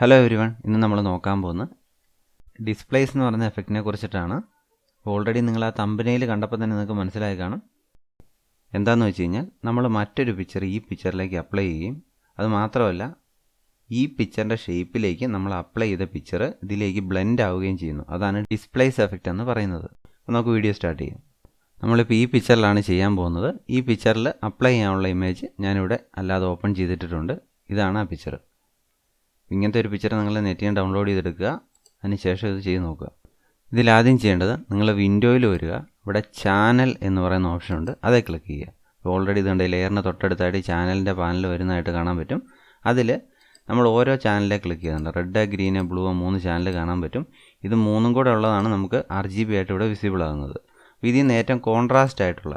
Hello everyone, ഇന്ന് നമ്മൾ നോക്കാൻ പോകുന്നത് ഡിസ്പ്ലേസ് എന്ന് പറയുന്ന എഫക്റ്റിനെ കുറിച്ചിട്ടാണ്. ഓൾറെഡി നിങ്ങൾ ആ തമ്പനയിൽ കണ്ടപ്പോൾ തന്നെ നിങ്ങൾക്ക് മനസ്സിലായി കാണും. എന്താണെന്ന് വെച്ച് കഴിഞ്ഞാൽ നമ്മൾ മറ്റൊരു പിക്ചർ ഈ പിക്ചറിലേക്ക് അപ്ലൈ ചെയ്യും. അത് മാത്രമല്ല, ഈ പിക്ചറിൻ്റെ ഷേപ്പിലേക്ക് നമ്മൾ അപ്ലൈ ചെയ്ത പിക്ചർ ഇതിലേക്ക് ബ്ലെൻഡ് ആവുകയും ചെയ്യുന്നു. അതാണ് ഡിസ്പ്ലേസ് എഫക്റ്റ് എന്ന് പറയുന്നത്. അപ്പോൾ നമുക്ക് വീഡിയോ സ്റ്റാർട്ട് ചെയ്യാം. നമ്മളിപ്പോൾ ഈ പിക്ചറിലാണ് ചെയ്യാൻ പോകുന്നത്. ഈ പിക്ചറിൽ അപ്ലൈ ചെയ്യാനുള്ള ഇമേജ് ഞാനിവിടെ അല്ലാതെ ഓപ്പൺ ചെയ്തിട്ടുണ്ട്. ഇതാണ് ആ പിക്ചർ. ഇങ്ങനത്തെ ഒരു പിക്ചർ നിങ്ങൾ നെറ്റിൽ നിന്ന് ഡൗൺലോഡ് ചെയ്തെടുക്കുക. അതിനുശേഷം ഇത് ചെയ്ത് നോക്കുക. ഇതിലാദ്യം ചെയ്യേണ്ടത്, നിങ്ങൾ വിൻഡോയിൽ വരിക. ഇവിടെ ചാനൽ എന്ന് പറയുന്ന ഓപ്ഷൻ ഉണ്ട്, അതേ ക്ലിക്ക് ചെയ്യുക. ഓൾറെഡി ഇതുണ്ട്, ലെയറിന് തൊട്ടടുത്തായിട്ട് ചാനലിൻ്റെ പാനൽ വരുന്നതായിട്ട് കാണാൻ പറ്റും. അതിൽ നമ്മൾ ഓരോ ചാനലിലെ ക്ലിക്ക് ചെയ്യുന്നുണ്ട്. റെഡ്, ഗ്രീന്, ബ്ലൂ 3 ചാനൽ കാണാൻ പറ്റും. ഇത് 3 കൂടെ ഉള്ളതാണ് നമുക്ക് RGB ആയിട്ട് ഇവിടെ വിസിബിൾ ആകുന്നത്. അപ്പോൾ ഇതിൽ നിന്ന് ഏറ്റവും കോൺട്രാസ്റ്റ് ആയിട്ടുള്ള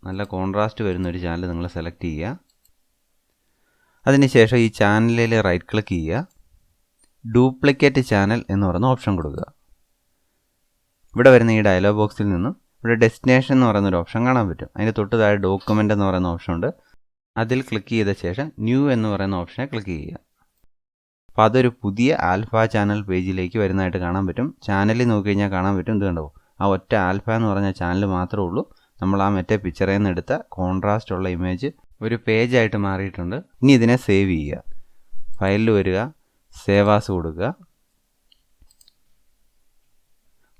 നല്ല കോൺട്രാസ്റ്റ് വരുന്ന ഒരു ചാനൽ നിങ്ങൾ സെലക്ട് ചെയ്യുക. അതിനുശേഷം ഈ ചാനലിൽ റൈറ്റ് ക്ലിക്ക് ചെയ്യുക. ഡ്യൂപ്ലിക്കേറ്റ് ചാനൽ എന്ന് പറയുന്ന ഓപ്ഷൻ കൊടുക്കുക. ഇവിടെ വരുന്ന ഈ ഡയലോഗ് ബോക്സിൽ നിന്നും ഇവിടെ ഡെസ്റ്റിനേഷൻ എന്ന് പറയുന്നൊരു ഓപ്ഷൻ കാണാൻ പറ്റും. അതിൻ്റെ തൊട്ട് താഴെ ഡോക്യുമെൻ്റ് എന്ന് പറയുന്ന ഓപ്ഷൻ ഉണ്ട്. അതിൽ ക്ലിക്ക് ചെയ്ത ശേഷം ന്യൂ എന്ന് പറയുന്ന ഓപ്ഷനെ ക്ലിക്ക് ചെയ്യുക. അപ്പോൾ അതൊരു പുതിയ ആൽഫ ചാനൽ പേജിലേക്ക് വരുന്നതായിട്ട് കാണാൻ പറ്റും. ചാനലിൽ നോക്കിക്കഴിഞ്ഞാൽ കാണാൻ പറ്റും, ഇത് കണ്ടോ, ആ ഒറ്റ ആൽഫ എന്ന് പറഞ്ഞ ചാനൽ മാത്രമേ ഉള്ളൂ. നമ്മൾ ആ മറ്റേ പിക്ചറിൽ നിന്ന് എടുത്ത കോൺട്രാസ്റ്റ് ഉള്ള ഇമേജ് ഒരു പേജായിട്ട് മാറിയിട്ടുണ്ട്. ഇനി ഇതിനെ സേവ് ചെയ്യുക. ഫയലിൽ വരിക, സേവ് ആസ് കൊടുക്കുക.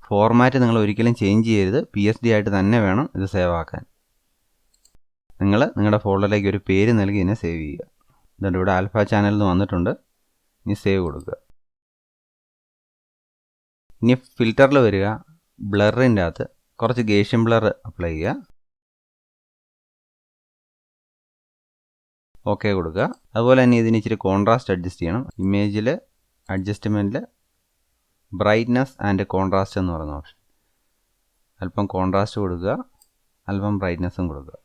ഫോർമാറ്റ് നിങ്ങൾ ഒരിക്കലും ചേഞ്ച് ചെയ്യരുത്. PSD ആയിട്ട് തന്നെ വേണം ഇത് സേവ് ആക്കാൻ. നിങ്ങൾ നിങ്ങളുടെ ഫോൾഡറിലേക്ക് ഒരു പേര് നൽകി ഇതിനെ സേവ് ചെയ്യുക. ഇതുകൊണ്ട് ഇവിടെ ആൽഫ ചാനൽ എന്ന് വന്നിട്ടുണ്ട്. ഇനി സേവ് കൊടുക്കുക. ഇനി ഫിൽറ്ററിൽ വരിക. ബ്ലറിൻ്റെ അകത്ത് കുറച്ച് ഗേഷ്യൻ ബ്ലർ അപ്ലൈ ചെയ്യുക. ഓക്കെ കൊടുക്കുക. അതുപോലെ തന്നെ ഇതിന് ഇച്ചിരി കോൺട്രാസ്റ്റ് അഡ്ജസ്റ്റ് ചെയ്യണം. ഇമേജിൽ അഡ്ജസ്റ്റ്മെൻറ്റിൽ ബ്രൈറ്റ്നസ് ആൻഡ് കോൺട്രാസ്റ്റ് എന്ന് പറയുന്ന ഓപ്ഷൻ, അല്പം കോൺട്രാസ്റ്റ് കൊടുക്കുക, അല്പം ബ്രൈറ്റ്നസ്സും കൊടുക്കുക.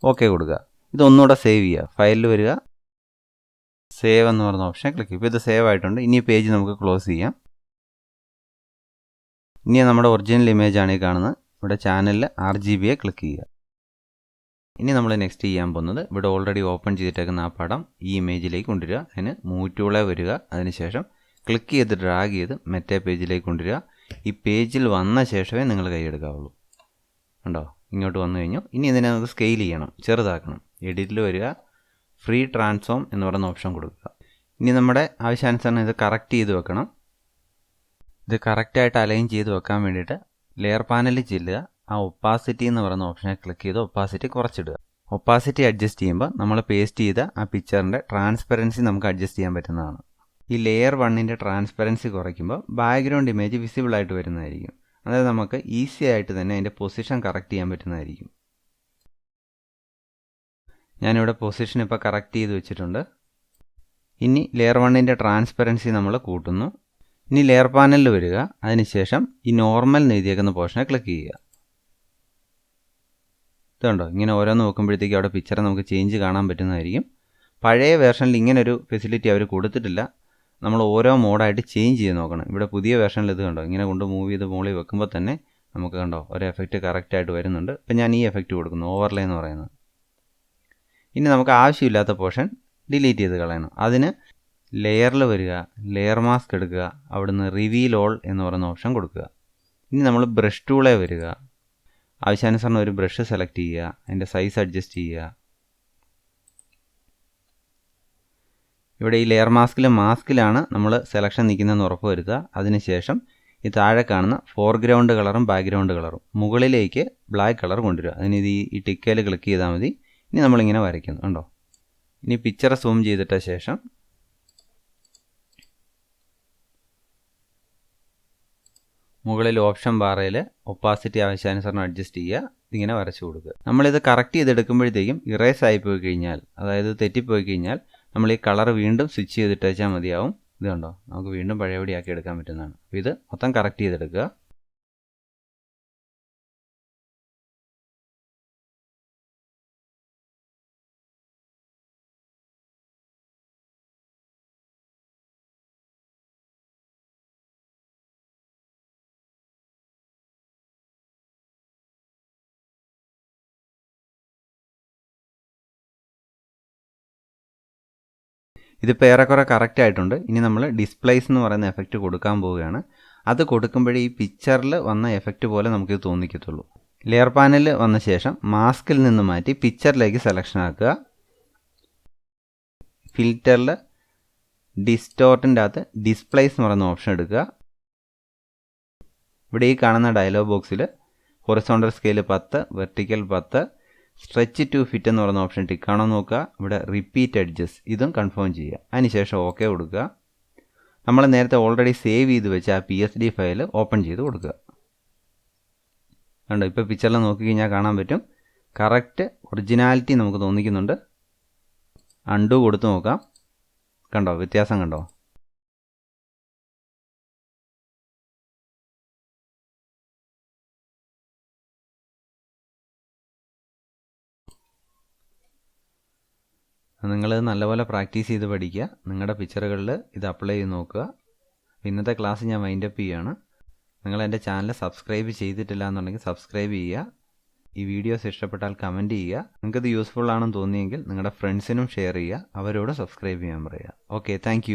ഓക്കെ കൊടുക്കുക. ഇതൊന്നുകൂടെ സേവ് ചെയ്യുക. ഫയലിൽ വരിക, സേവ് എന്ന് പറയുന്ന ഓപ്ഷൻ ക്ലിക്ക് ചെയ്യുക. ഇപ്പോൾ ഇത് സേവ് ആയിട്ടുണ്ട്. ഇനി പേജ് നമുക്ക് ക്ലോസ് ചെയ്യാം. ഇനി നമ്മുടെ ഒറിജിനൽ ഇമേജ് ആണ് ഈ കാണുന്നത്. ഇവിടെ ചാനലിൽ RGBയെ ക്ലിക്ക് ചെയ്യുക. ഇനി നമ്മൾ നെക്സ്റ്റ് ചെയ്യാൻ പോകുന്നത്, ഇവിടെ ഓൾറെഡി ഓപ്പൺ ചെയ്തിട്ടേക്കുന്ന ആ പടം ഈ ഇമേജിലേക്ക് കൊണ്ടുവരിക. അതിന് മൂവ് ടൂളേ വരിക. അതിനുശേഷം ക്ലിക്ക് ചെയ്ത് ഡ്രാഗ് ചെയ്ത് മറ്റേ പേജിലേക്ക് കൊണ്ടുവരിക. ഈ പേജിൽ വന്ന ശേഷമേ നിങ്ങൾ കൈയെടുക്കാവുള്ളൂ. കണ്ടോ, ഇങ്ങോട്ട് വന്നു കഴിഞ്ഞു. ഇനി ഇതിനെ നമുക്ക് സ്കെയിൽ ചെയ്യണം, ചെറുതാക്കണം. എഡിറ്റിൽ വരിക, ഫ്രീ ട്രാൻസ്ഫോം എന്ന് പറയുന്ന ഓപ്ഷൻ കൊടുക്കുക. ഇനി നമ്മുടെ ആവശ്യാനുസരണം ഇത് കറക്റ്റ് ചെയ്ത് വെക്കണം. ഇത് കറക്റ്റായിട്ട് അലൈൻ ചെയ്ത് വെക്കാൻ വേണ്ടിയിട്ട് ലെയർ പാനലിൽ ചെല്ലുക. ആ ഒപ്പാസിറ്റി എന്ന് പറയുന്ന ഓപ്ഷനെ ക്ലിക്ക് ചെയ്ത് ഒപ്പാസിറ്റി കുറച്ചിടുക. ഒപ്പാസിറ്റി അഡ്ജസ്റ്റ് ചെയ്യുമ്പോൾ നമ്മൾ പേസ്റ്റ് ചെയ്ത ആ പിക്ചറിൻ്റെ ട്രാൻസ്പെറൻസി നമുക്ക് അഡ്ജസ്റ്റ് ചെയ്യാൻ പറ്റുന്നതാണ്. ഈ ലെയർ 1ൻ്റെ ട്രാൻസ്പെറൻസി കുറയ്ക്കുമ്പോൾ ബാക്ക്ഗ്രൗണ്ട് ഇമേജ് വിസിബിൾ ആയിട്ട് വരുന്നതായിരിക്കും. അതായത് നമുക്ക് ഈസി ആയിട്ട് തന്നെ അതിൻ്റെ പൊസിഷൻ കറക്റ്റ് ചെയ്യാൻ പറ്റുന്നതായിരിക്കും. ഞാനിവിടെ പൊസിഷൻ ഇപ്പോൾ കറക്റ്റ് ചെയ്ത് വെച്ചിട്ടുണ്ട്. ഇനി ലെയർ 1ൻ്റെ ട്രാൻസ്പെറൻസി നമ്മൾ കൂട്ടുന്നു. ഇനി ലെയർ പാനലിൽ വരിക. അതിനുശേഷം ഈ നോർമൽ എഴുതിയേക്കുന്ന പോർഷനെ ക്ലിക്ക് ചെയ്യുക. ഇതുണ്ടോ, ഇങ്ങനെ ഓരോന്ന് നോക്കുമ്പോഴത്തേക്കും അവിടെ പിക്ചർ നമുക്ക് ചേഞ്ച് കാണാൻ പറ്റുന്നതായിരിക്കും. പഴയ വേർഷനിൽ ഇങ്ങനൊരു ഫെസിലിറ്റി അവർ കൊടുത്തിട്ടില്ല. നമ്മൾ ഓരോ മോഡായിട്ട് ചേഞ്ച് ചെയ്ത് നോക്കണം. ഇവിടെ പുതിയ വേർഷനിൽ ഇത് കണ്ടോ, ഇങ്ങനെ കൊണ്ട് മൂവ് ചെയ്ത് മുകളിൽ വെക്കുമ്പോൾ തന്നെ നമുക്ക് കണ്ടോ ഒരു എഫക്റ്റ് കറക്റ്റായിട്ട് വരുന്നുണ്ട്. ഇപ്പം ഞാൻ ഈ എഫക്റ്റ് കൊടുക്കുന്നു, ഓവർലേ എന്ന് പറയുന്നത്. ഇനി നമുക്ക് ആവശ്യമില്ലാത്ത പോർഷൻ ഡിലീറ്റ് ചെയ്ത് കളയണം. അതിന് ലെയറിൽ വരിക, ലെയർ മാസ്ക് എടുക്കുക. അവിടുന്ന് റിവീൽ ഓൾ എന്ന് പറയുന്ന ഓപ്ഷൻ കൊടുക്കുക. ഇനി നമ്മൾ ബ്രഷ് ടൂളേ വരിക. ആവശ്യാനുസരണം ഒരു ബ്രഷ് സെലക്ട് ചെയ്യുക, അതിൻ്റെ സൈസ് അഡ്ജസ്റ്റ് ചെയ്യുക. ഇവിടെ ഈ ലെയർ മാസ്കിലാണ് നമ്മൾ സെലക്ഷൻ നിൽക്കുന്നതെന്ന് ഉറപ്പ് വരുത്തുക. അതിനുശേഷം ഈ താഴെ കാണുന്ന ഫോർഗ്രൗണ്ട് കളറും ബാക്ക്ഗ്രൗണ്ട് കളറും മുകളിലേക്ക് ബ്ലാക്ക് കളർ കൊണ്ടുവരിക. അതിന് ഈ ടിക്കയിൽ ക്ലിക്ക് ചെയ്താൽ മതി. ഇനി നമ്മളിങ്ങനെ വരയ്ക്കുന്നു, കണ്ടോ. ഇനി പിക്ചർ സൂം ചെയ്തിട്ട ശേഷം മുകളിൽ ഓപ്ഷൻ ബാറയിൽ ഒപ്പാസിറ്റി ആവശ്യാനുസരണം അഡ്ജസ്റ്റ് ചെയ്യുക. ഇതിങ്ങനെ വരച്ചു കൊടുക്കുക. നമ്മളിത് കറക്റ്റ് ചെയ്തെടുക്കുമ്പോഴത്തേക്കും ഇറേസ് ആയിപ്പോയി കഴിഞ്ഞാൽ, അതായത് തെറ്റിപ്പോയി കഴിഞ്ഞാൽ നമ്മൾ ഈ കളർ വീണ്ടും സ്വിച്ച് ചെയ്തിട്ട് വെച്ചാൽ മതിയാവും. ഇത് കണ്ടോ, നമുക്ക് വീണ്ടും പഴയപടിയാക്കി എടുക്കാൻ പറ്റുന്നതാണ്. അപ്പോൾ ഇത് മൊത്തം കറക്റ്റ് ചെയ്തെടുക്കുക. ഇതിപ്പോൾ ഏറെക്കുറെ കറക്റ്റ് ആയിട്ടുണ്ട്. ഇനി നമ്മൾ ഡിസ്പ്ലേസ് എന്ന് പറയുന്ന എഫക്റ്റ് കൊടുക്കാൻ പോവുകയാണ്. അത് കൊടുക്കുമ്പോഴേ ഈ പിക്ചറിൽ വന്ന എഫക്റ്റ് പോലെ നമുക്കിത് തോന്നിക്കത്തുള്ളൂ. ലെയർ പാനലിൽ വന്ന ശേഷം മാസ്കിൽ നിന്ന് മാറ്റി പിക്ചറിലേക്ക് സെലക്ഷൻ ആക്കുക. ഫിൽറ്ററിൽ ഡിസ്റ്റോർട്ടിൻ്റെ അകത്ത് ഡിസ്പ്ലേസ് എന്ന് പറയുന്ന ഓപ്ഷൻ എടുക്കുക. ഇവിടെ ഈ കാണുന്ന ഡയലോഗ് ബോക്സിൽ horizontal scale 10, vertical 10, stretch to fit എന്ന് പറയുന്ന ഓപ്ഷൻ ടിക്കാണോ നോക്കുക. ഇവിടെ റിപ്പീറ്റ് എഡ്ജസ് ഇതും കൺഫേം ചെയ്യുക. അതിനുശേഷം ഓക്കെ കൊടുക്കുക. നമ്മൾ നേരത്തെ ഓൾറെഡി സേവ് ചെയ്ത് വെച്ച ആ PSD ഫയൽ ഓപ്പൺ ചെയ്ത് കൊടുക്കുക. കണ്ടോ, ഇപ്പോൾ പിക്ചറിൽ നോക്കിക്കഴിഞ്ഞാൽ കാണാൻ പറ്റും കറക്റ്റ് ഒറിജിനാലിറ്റി നമുക്ക് തോന്നിക്കുന്നുണ്ട്. അൺഡു കൊടുത്ത് നോക്കാം. കണ്ടോ വ്യത്യാസം കണ്ടോ? നിങ്ങൾ നല്ലപോലെ പ്രാക്ടീസ് ചെയ്ത് പഠിക്കുക. നിങ്ങളുടെ പിക്ചറുകളിൽ ഇത് അപ്ലൈ ചെയ്ത് നോക്കുക. ഇന്നത്തെ ക്ലാസ് ഞാൻ വൈൻഡപ്പ് ചെയ്യുകയാണ്. നിങ്ങൾ എൻ്റെ ചാനൽ സബ്സ്ക്രൈബ് ചെയ്തിട്ടില്ല എന്നുണ്ടെങ്കിൽ സബ്സ്ക്രൈബ് ചെയ്യുക. ഈ വീഡിയോസ് ഇഷ്ടപ്പെട്ടാൽ കമൻറ്റ് ചെയ്യുക. നിങ്ങൾക്കിത് യൂസ്ഫുൾ ആണെന്ന് തോന്നിയെങ്കിൽ നിങ്ങളുടെ ഫ്രണ്ട്സിനും ഷെയർ ചെയ്യുക. അവരോട് സബ്സ്ക്രൈബ് ചെയ്യാൻ പറയുക. Okay, thank